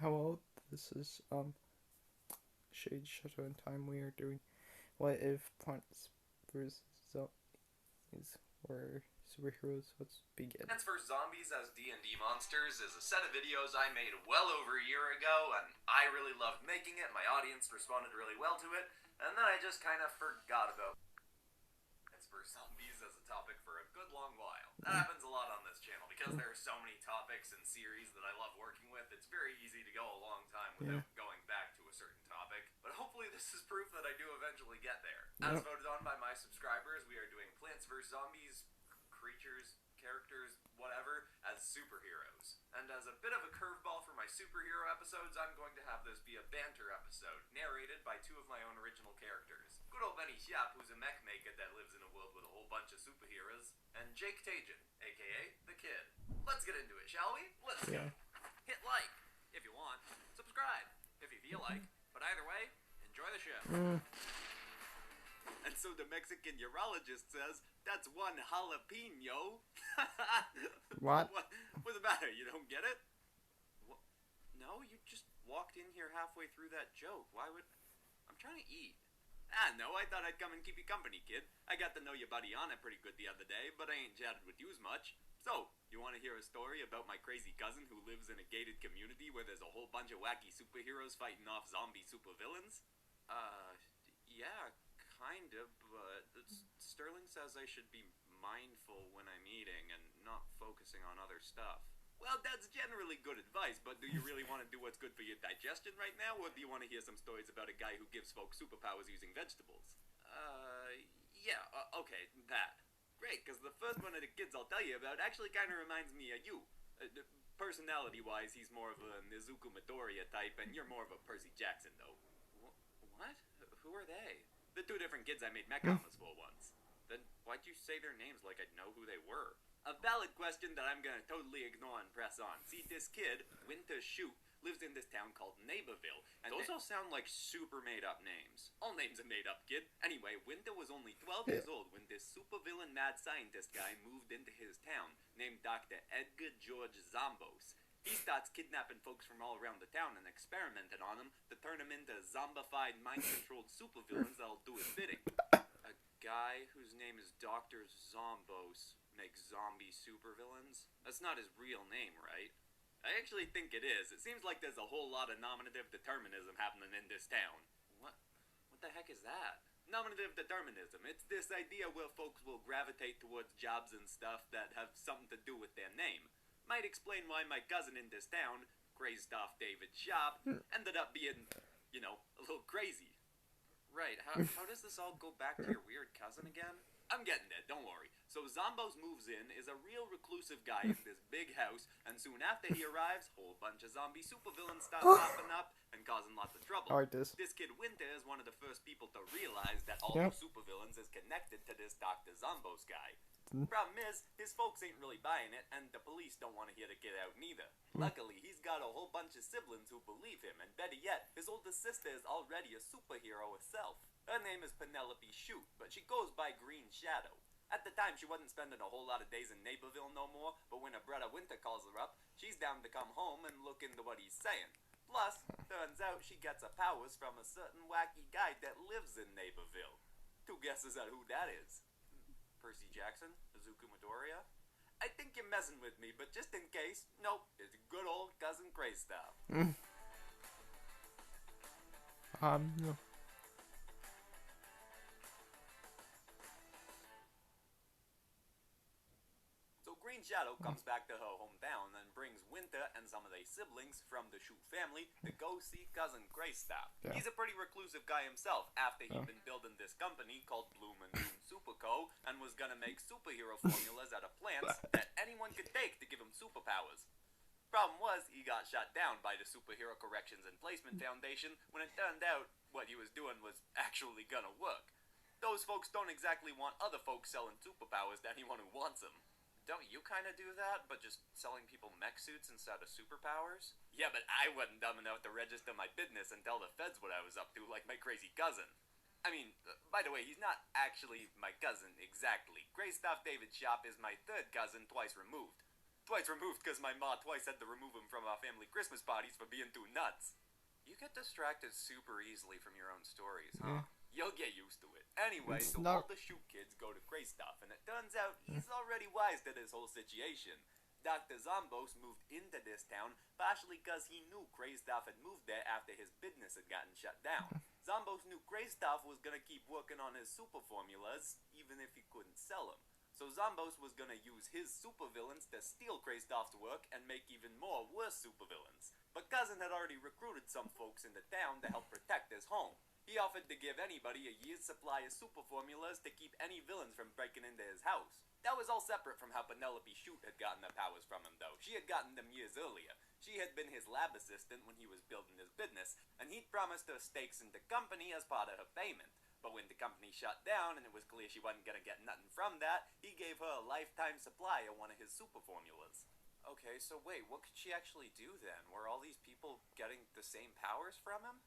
Hello, this is Shade Shadow and Time. We are doing What If Plants vs. Zombies were superheroes. Let's begin. Plants vs. Zombies as D&D Monsters is a set of videos I made well over a year ago, and I really loved making it. My audience responded really well to it, and then I just kind of forgot about Plants vs. Zombies as a topic for a good long while. That happens a lot on this channel because there are so many topics and series that I love working with. It's very easy to go a long time without going back to a certain topic, but hopefully this is proof that I do eventually get there. As voted on by my subscribers, we are doing Plants vs. Zombies, creatures, characters, whatever, as superheroes. And as a bit of a curveball for my superhero episodes, I'm going to have this be a banter episode, narrated by two of my own original characters. Good old Benny Schaap, who's a mech maker that lives in a world with a whole bunch of superheroes, and Jake Tajin, aka The Kid. Let's get into it, shall we? Let's go. Hit like, if you want. Subscribe, if you feel like. But either way, enjoy the show. And so the Mexican urologist says, that's one jalapeno. What? What's the matter? You don't get it? What? No, you just walked in here halfway through that joke. Why would... I'm trying to eat. No, I thought I'd come and keep you company, kid. I got to know your buddy Anna pretty good the other day, but I ain't chatted with you as much. So, you want to hear a story about my crazy cousin who lives in a gated community where there's a whole bunch of wacky superheroes fighting off zombie supervillains? Yeah, kind of, but Sterling says I should be mindful when I'm eating and not focusing on other stuff. Well, that's generally good advice, but do you really want to do what's good for your digestion right now, or do you want to hear some stories about a guy who gives folks superpowers using vegetables? Yeah, okay, that. Great, because the first one of the kids I'll tell you about actually kind of reminds me of you. Personality-wise, he's more of a Nezuko Midoriya type, and you're more of a Percy Jackson, though. What? Who are they? The two different kids I made mech armors for once. Then why'd you say their names like I'd know who they were? A valid question that I'm gonna totally ignore and press on. See, this kid, Winter Shoot, lives in this town called Neighborville, and those all sound like super made-up names. All names are made up, kid. Anyway, Winter was only 12 years old when this supervillain mad scientist guy moved into his town, named Dr. Edgar George Zombos. He starts kidnapping folks from all around the town and experimenting on them to turn them into zombified, mind-controlled supervillains that'll do his bidding. A guy whose name is Dr. Zombos makes zombie supervillains? That's not his real name, right? I actually think it is. It seems like there's a whole lot of nominative determinism happening in this town. What the heck is that? Nominative determinism. It's this idea where folks will gravitate towards jobs and stuff that have something to do with their name. Might explain why my cousin in this town, crazed off David Schaap, ended up being, you know, a little crazy. Right, how does this all go back to your weird cousin again? I'm getting there, don't worry. So Zombos moves in, is a real reclusive guy in this big house, and soon after he arrives, whole bunch of zombie supervillains start popping up and causing lots of trouble. This kid Winter is one of the first people to realize that all the supervillains is connected to this Dr. Zombos guy. Problem is, his folks ain't really buying it, and the police don't want to hear the kid out neither. Luckily, he's got a whole bunch of siblings who believe him, and better yet, his oldest sister is already a superhero herself. Her name is Penelope Shoot, but she goes by Green Shadow. At the time, she wasn't spending a whole lot of days in Neighborville no more, but when her brother Winter calls her up, she's down to come home and look into what he's saying. Plus, turns out she gets her powers from a certain wacky guy that lives in Neighborville. Two guesses at who that is. Percy Jackson? Nezuko Midoriya? I think you're messing with me, but just in case, nope, it's good old Cousin Greystaff. No. So Green Shadow comes back to her hometown and brings Winter and some of their siblings from the Shoot family to go see Cousin Greystaff. He's a pretty reclusive guy himself after he'd been building this company called Bloom and Doom Super Co. and was gonna make superhero formulas out of plants that anyone could take to give him superpowers. Problem was, he got shut down by the Superhero Corrections and Placement Foundation when it turned out what he was doing was actually gonna work. Those folks don't exactly want other folks selling superpowers to anyone who wants them. Don't you kind of do that, but just selling people mech suits instead of superpowers? Yeah, but I wasn't dumb enough to register my business and tell the feds what I was up to like my crazy cousin. I mean, by the way, he's not actually my cousin exactly. Greystaff David Schaap is my third cousin twice removed. Twice removed because my ma twice had to remove him from our family Christmas parties for being too nuts. You get distracted super easily from your own stories, huh? Yeah. You'll get used to it. Anyway, It's so not. all the shoot kids go to Greystuff, and it turns out he's already wise to this whole situation. Dr. Zombos moved into this town partially because he knew Greystuff had moved there after his business had gotten shut down. Zombos knew Greystuff was gonna keep working on his super formulas even if he couldn't sell them. So Zombos was gonna use his supervillains to steal Greystuff's work and make even more worse supervillains. But Cousin had already recruited some folks in the town to help protect his home. He offered to give anybody a year's supply of super formulas to keep any villains from breaking into his house. That was all separate from how Penelope Shute had gotten the powers from him, though. She had gotten them years earlier. She had been his lab assistant when he was building his business, and he'd promised her stakes in the company as part of her payment. But when the company shut down and it was clear she wasn't gonna get nothing from that, he gave her a lifetime supply of one of his super formulas. Okay, so wait, what could she actually do then? Were all these people getting the same powers from him?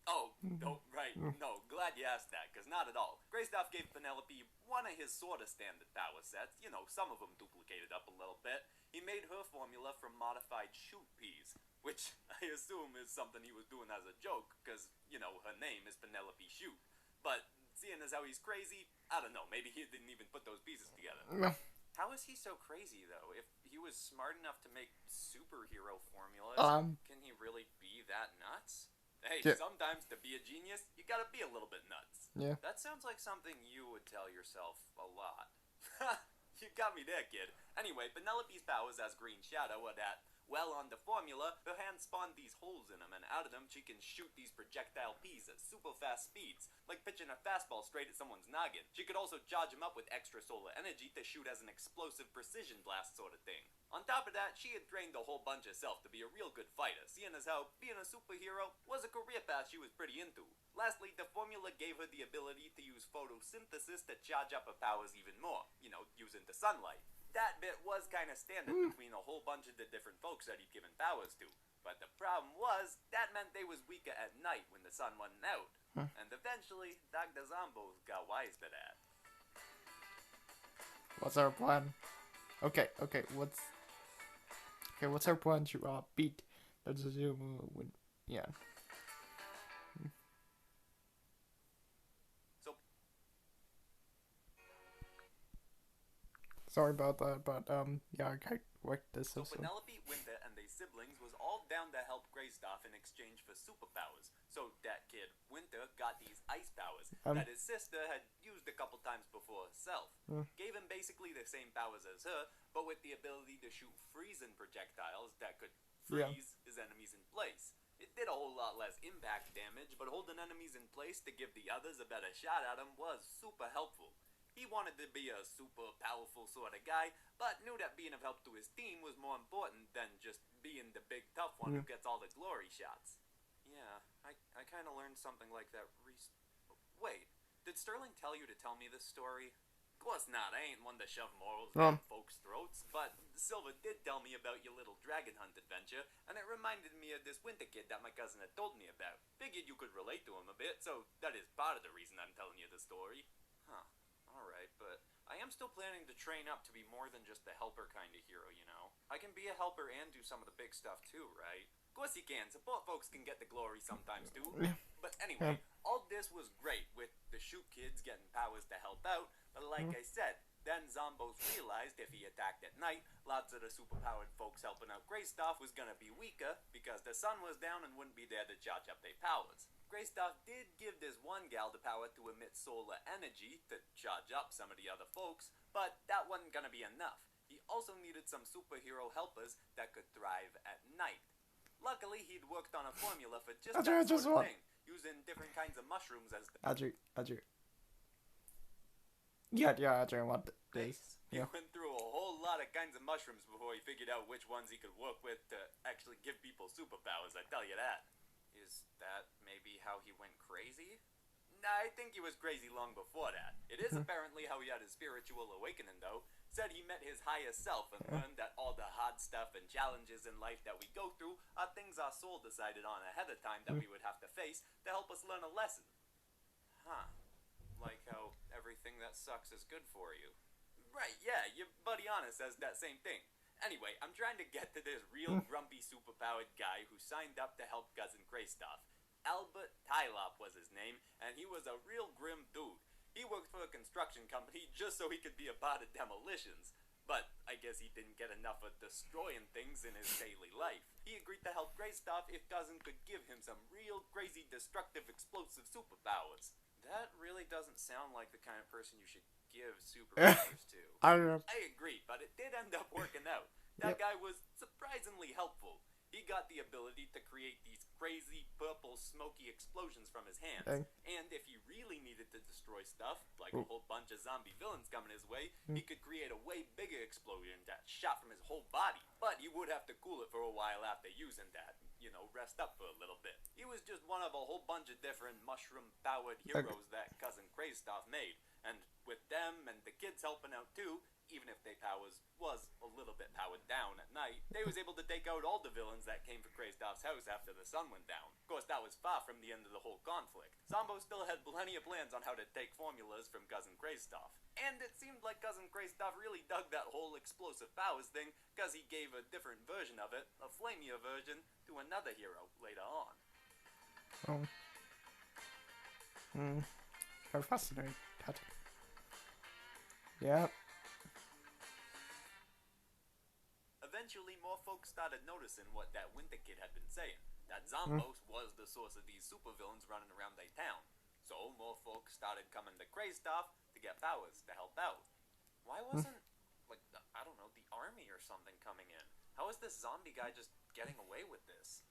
Oh, no, right, no, glad you asked that, because not at all. Greystuff gave Penelope one of his sort of standard power sets, you know, some of them duplicated up a little bit. He made her formula from modified shoot peas, which I assume is something he was doing as a joke, because, you know, her name is Penelope Shute. But, seeing as how he's crazy, I don't know, maybe he didn't even put those pieces together. How is he so crazy, though? If he was smart enough to make superhero formulas, can he really be that nuts? Hey, Yeah. sometimes to be a genius, you gotta be a little bit nuts. Yeah. That sounds like something you would tell yourself a lot. You got me there, kid. Anyway, Penelope's powers as Green Shadow are that, well, on the formula, her hands spawn these holes in them, and out of them she can shoot these projectile peas at super fast speeds, like pitching a fastball straight at someone's noggin. She could also charge them up with extra solar energy to shoot as an explosive precision blast sort of thing. On top of that, she had trained a whole bunch herself to be a real good fighter, seeing as how being a superhero was a career path she was pretty into. Lastly, the formula gave her the ability to use photosynthesis to charge up her powers even more, you know, using the sunlight. That bit was kind of standard between a whole bunch of the different folks that he'd given powers to. But the problem was, that meant they was weaker at night when the sun wasn't out. And eventually, Dr. Zombos got wise to that. What's our plan? Okay, what's our plan to beat the Zoom when yeah. So, Sorry about that, but yeah, I worked this so episode. Penelope, Winter, and their siblings was all down to help Greystuff in exchange for superpowers. So that kid, Winter, got these ice powers that his sister had used a couple times before herself. Gave him basically the same powers as her, but with the ability to shoot freezing projectiles that could freeze his enemies in place. It did a whole lot less impact damage, but holding enemies in place to give the others a better shot at him was super helpful. He wanted to be a super powerful sort of guy, but knew that being of help to his team was more important than just being the big tough one who gets all the glory shots. Yeah, I kind of learned something like that Wait, did Sterling tell you to tell me this story? Of course not, I ain't one to shove morals down folks' throats, but Silva did tell me about your little dragon hunt adventure, and it reminded me of this winter kid that my cousin had told me about. Figured you could relate to him a bit, so that is part of the reason I'm telling you the story. Huh. Alright, but I am still planning to train up to be more than just the helper kind of hero, you know? I can be a helper and do some of the big stuff too, right? Of course you can. Support folks can get the glory sometimes too. But anyway, all this was great with the shoot kids getting powers to help out, but like I said, then Zombos realized if he attacked at night, lots of the superpowered folks helping out Greystuff was gonna be weaker because the sun was down and wouldn't be there to charge up their powers. Greystuff did give this one gal the power to emit solar energy to charge up some of the other folks, but that wasn't gonna be enough. He also needed some superhero helpers that could thrive at night. Luckily, he'd worked on a formula for just that sort of thing, using different kinds of mushrooms as the Adri. Yeah, Adri, what this? He went through a whole lot of kinds of mushrooms before he figured out which ones he could work with to actually give people superpowers, I tell you that. Is that maybe how he went crazy? Nah, I think he was crazy long before that. It is apparently how he had his spiritual awakening, though. Said he met his highest self and learned that all the hard stuff and challenges in life that we go through are things our soul decided on ahead of time that we would have to face to help us learn a lesson. Huh. Like how everything that sucks is good for you. Right, yeah, your buddy Anna says that same thing. Anyway, I'm trying to get to this real grumpy superpowered guy who signed up to help Cousin Kraystoff. Albert Tylop was his name, and he was a real grim dude. He worked for a construction company just so he could be a part of demolitions. But I guess he didn't get enough of destroying things in his daily life. He agreed to help Kraystoff if Cousin could give him some real crazy destructive explosive superpowers. That really doesn't sound like the kind of person you should give superpowers to. I don't know. I agree, but it did end up working out. That Yep. guy was surprisingly helpful. He got the ability to create these crazy purple smoky explosions from his hands. Okay. And if he really needed to destroy stuff, like a whole bunch of zombie villains coming his way, he could create a way bigger explosion that shot from his whole body. But he would have to cool it for a while after using that. Rest up for a little bit. He was just one of a whole bunch of different mushroom-powered heroes that Cousin Kraystoff made. And with them and the kids helping out too, even if their powers was a little bit powered down at night, they was able to take out all the villains that came for Kraystoff's house after the sun went down. Of course, that was far from the end of the whole conflict. Zombo still had plenty of plans on how to take formulas from Cousin Kraystoff. And it seemed like Cousin Kraystoff really dug that whole explosive powers thing, because he gave a different version of it, a flamier version, to another hero later on. Oh. How fascinating. Yeah. Eventually, more folks started noticing what that Winter Kid had been saying. That Zombos was the source of these supervillains running around their town. So more folks started coming to Kraystoff to get powers to help out. Why wasn't, the army or something coming in? How is this zombie guy just getting away with this?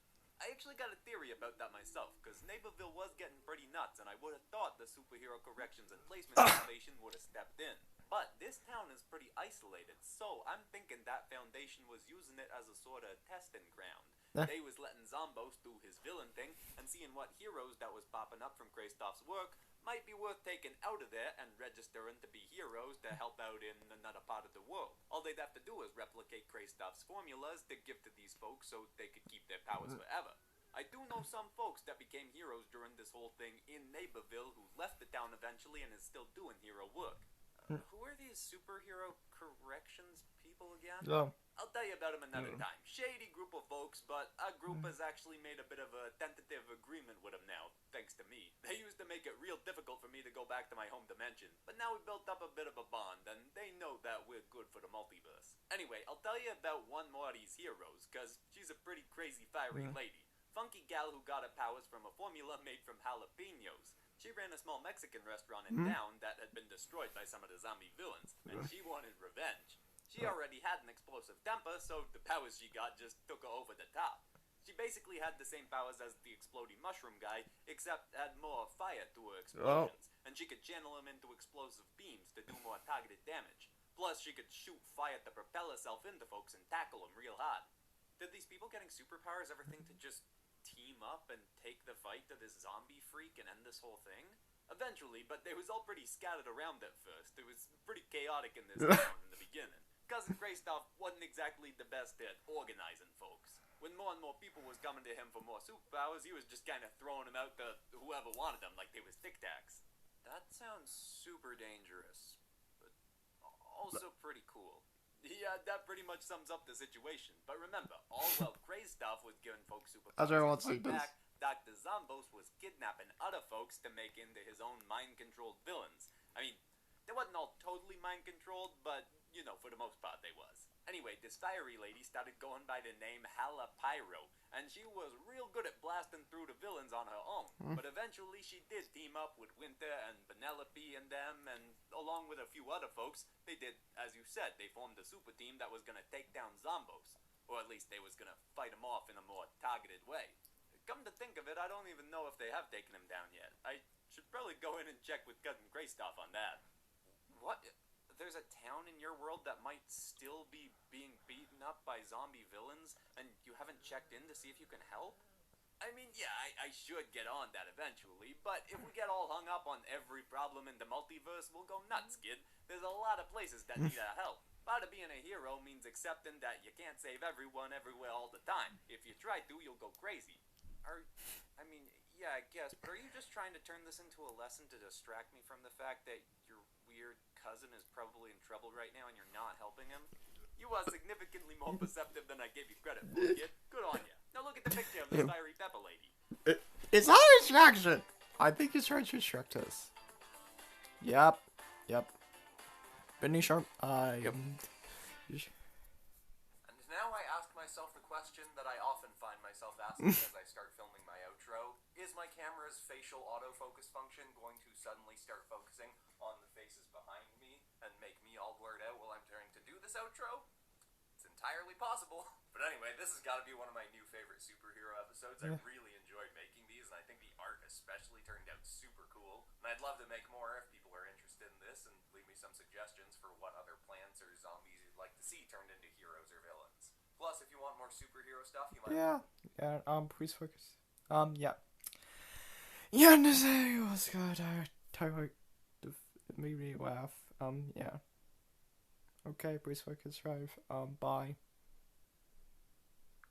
I actually got a theory about that myself, because Neighborville was getting pretty nuts, and I would have thought the Superhero Corrections and Placement Foundation would have stepped in. But this town is pretty isolated, so I'm thinking that foundation was using it as a sort of testing ground. They was letting Zombos do his villain thing, and seeing what heroes that was popping up from Kraystoff's work might be worth taking out of there and registering to be heroes to help out in another part of the world. All they'd have to do is replicate Kraystoff's formulas to give to these folks so they could keep their powers forever. I do know some folks that became heroes during this whole thing in Neighborville who left the town eventually and is still doing hero work. Who are these superhero corrections people again? Oh. I'll tell you about them another time. Shady group of folks, but our group has actually made a bit of a tentative agreement with them now, thanks to me. They used to make it real difficult for me to go back to my home dimension, but now we built up a bit of a bond, and they know that we're good for the multiverse. Anyway, I'll tell you about one more of these heroes, cause she's a pretty crazy fiery lady. Funky gal who got her powers from a formula made from jalapenos. She ran a small Mexican restaurant in town that had been destroyed by some of the zombie villains, and she wanted revenge. She already had an explosive temper, so the powers she got just took her over the top. She basically had the same powers as the exploding mushroom guy, except had more fire to her explosions, and she could channel them into explosive beams to do more targeted damage. Plus, she could shoot fire to propel herself into folks and tackle them real hard. Did these people getting superpowers ever think to just team up and take the fight to this zombie freak and end this whole thing? Eventually, but they was all pretty scattered around at first. It was pretty chaotic in this town in the beginning. Cousin Kraystoff wasn't exactly the best at organizing folks. When more and more people was coming to him for more superpowers, he was just kind of throwing them out to whoever wanted them like they was Tic Tacs. That sounds super dangerous, but also pretty cool. Yeah, that pretty much sums up the situation. But remember, all while Kraystoff was giving folks superpowers I don't know what to fight he does. back, Dr. Zombos was kidnapping other folks to make into his own mind-controlled villains. I mean, they wasn't all totally mind-controlled, but, for the most part they was. Anyway, this fiery lady started going by the name Hala Pyro, and she was real good at blasting through the villains on her own. But eventually she did team up with Winter and Penelope and them, and along with a few other folks, they did, as you said, they formed a super team that was gonna take down Zombos. Or at least they was gonna fight them off in a more targeted way. Come to think of it, I don't even know if they have taken him down yet. I should probably go in and check with Cousin Kraystoff on that. What? There's a town in your world that might still be being beaten up by zombie villains, and you haven't checked in to see if you can help? I mean, yeah, I should get on that eventually, but if we get all hung up on every problem in the multiverse, we'll go nuts, kid. There's a lot of places that need our help. Part of being a hero means accepting that you can't save everyone everywhere all the time. If you try to, you'll go crazy. Yeah, I guess, but are you just trying to turn this into a lesson to distract me from the fact that your weird cousin is probably in trouble right now and you're not helping him? You are significantly more perceptive than I gave you credit for, kid. Good on you. Now look at the picture of this fiery pepper lady. It's not an instruction. I think he's trying to instruct us. Yep. Benny Sharp, I am. And now I ask myself the question that I often find myself asking as I start filming my outro. Is my camera's facial autofocus function going to suddenly start focusing on the faces behind me and make me all blurred out while I'm trying to do this outro? It's entirely possible. But anyway, this has got to be one of my new favorite superhero episodes. I really enjoyed making these, and I think the art especially turned out super cool. And I'd love to make more if people are interested in this, and leave me some suggestions for what other plants or zombies you'd like to see turned into heroes or villains. Plus, if you want more superhero stuff, you might... Please focus. Yeah. Yeah, and this was good. Tyler made me laugh. Yeah. Okay, please focus, drive. Bye.